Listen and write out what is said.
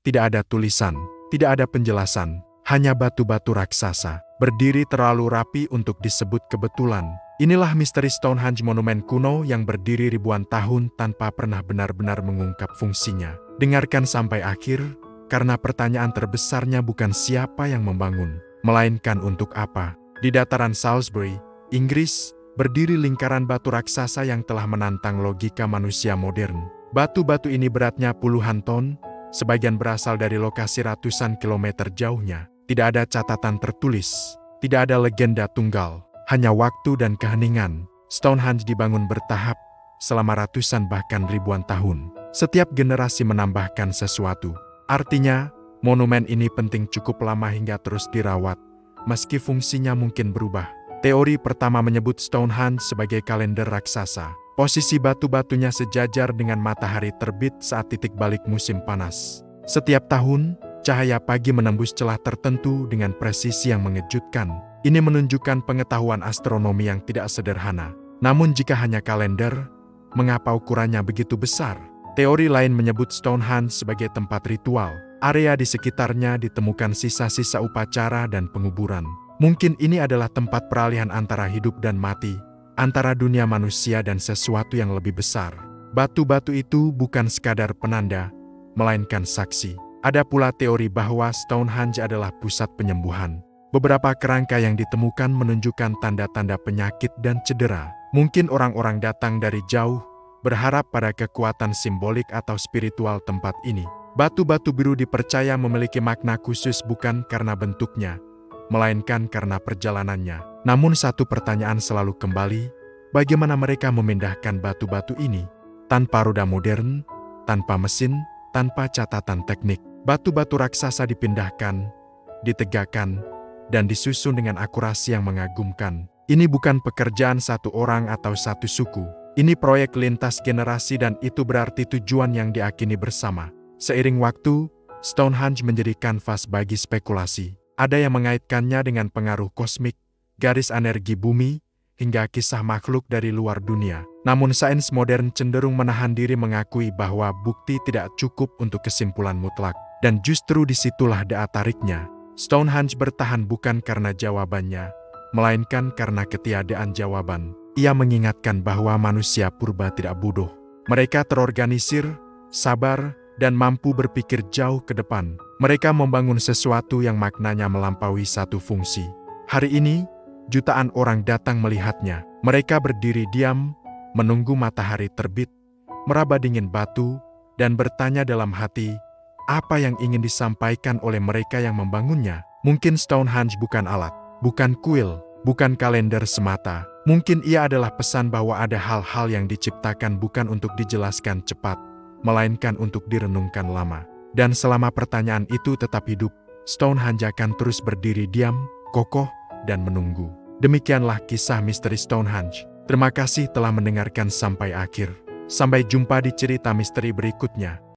Tidak ada tulisan, tidak ada penjelasan, hanya batu-batu raksasa, berdiri terlalu rapi untuk disebut kebetulan. Inilah misteri Stonehenge, monumen kuno yang berdiri ribuan tahun tanpa pernah benar-benar mengungkap fungsinya. Dengarkan sampai akhir, karena pertanyaan terbesarnya bukan siapa yang membangun, melainkan untuk apa. Di dataran Salisbury, Inggris, berdiri lingkaran batu raksasa yang telah menantang logika manusia modern. Batu-batu ini beratnya puluhan ton, sebagian berasal dari lokasi ratusan kilometer jauhnya. Tidak ada catatan tertulis, tidak ada legenda tunggal, hanya waktu dan keheningan. Stonehenge dibangun bertahap, selama ratusan bahkan ribuan tahun. Setiap generasi menambahkan sesuatu. Artinya, monumen ini penting cukup lama hingga terus dirawat, meski fungsinya mungkin berubah. Teori pertama menyebut Stonehenge sebagai kalender raksasa. Posisi batu-batunya sejajar dengan matahari terbit saat titik balik musim panas. Setiap tahun, cahaya pagi menembus celah tertentu dengan presisi yang mengejutkan. Ini menunjukkan pengetahuan astronomi yang tidak sederhana. Namun jika hanya kalender, mengapa ukurannya begitu besar? Teori lain menyebut Stonehenge sebagai tempat ritual. Area di sekitarnya ditemukan sisa-sisa upacara dan penguburan. Mungkin ini adalah tempat peralihan antara hidup dan mati, antara dunia manusia dan sesuatu yang lebih besar. Batu-batu itu bukan sekadar penanda, melainkan saksi. Ada pula teori bahwa Stonehenge adalah pusat penyembuhan. Beberapa kerangka yang ditemukan menunjukkan tanda-tanda penyakit dan cedera. Mungkin orang-orang datang dari jauh, berharap pada kekuatan simbolik atau spiritual tempat ini. Batu-batu biru dipercaya memiliki makna khusus bukan karena bentuknya, melainkan karena perjalanannya. Namun satu pertanyaan selalu kembali, bagaimana mereka memindahkan batu-batu ini? Tanpa roda modern, tanpa mesin, tanpa catatan teknik. Batu-batu raksasa dipindahkan, ditegakkan, dan disusun dengan akurasi yang mengagumkan. Ini bukan pekerjaan satu orang atau satu suku. Ini proyek lintas generasi dan itu berarti tujuan yang diakini bersama. Seiring waktu, Stonehenge menjadi kanvas bagi spekulasi. Ada yang mengaitkannya dengan pengaruh kosmik, garis energi bumi, hingga kisah makhluk dari luar dunia. Namun sains modern cenderung menahan diri mengakui bahwa bukti tidak cukup untuk kesimpulan mutlak. Dan justru disitulah daya tariknya. Stonehenge bertahan bukan karena jawabannya, melainkan karena ketiadaan jawaban. Ia mengingatkan bahwa manusia purba tidak bodoh. Mereka terorganisir, sabar, dan mampu berpikir jauh ke depan. Mereka membangun sesuatu yang maknanya melampaui satu fungsi. Hari ini, jutaan orang datang melihatnya. Mereka berdiri diam, menunggu matahari terbit, meraba dingin batu, dan bertanya dalam hati, apa yang ingin disampaikan oleh mereka yang membangunnya? Mungkin Stonehenge bukan alat, bukan kuil, bukan kalender semata. Mungkin ia adalah pesan bahwa ada hal-hal yang diciptakan bukan untuk dijelaskan cepat, melainkan untuk direnungkan lama. Dan selama pertanyaan itu tetap hidup, Stonehenge akan terus berdiri diam, kokoh, dan menunggu. Demikianlah kisah misteri Stonehenge. Terima kasih telah mendengarkan sampai akhir. Sampai jumpa di cerita misteri berikutnya.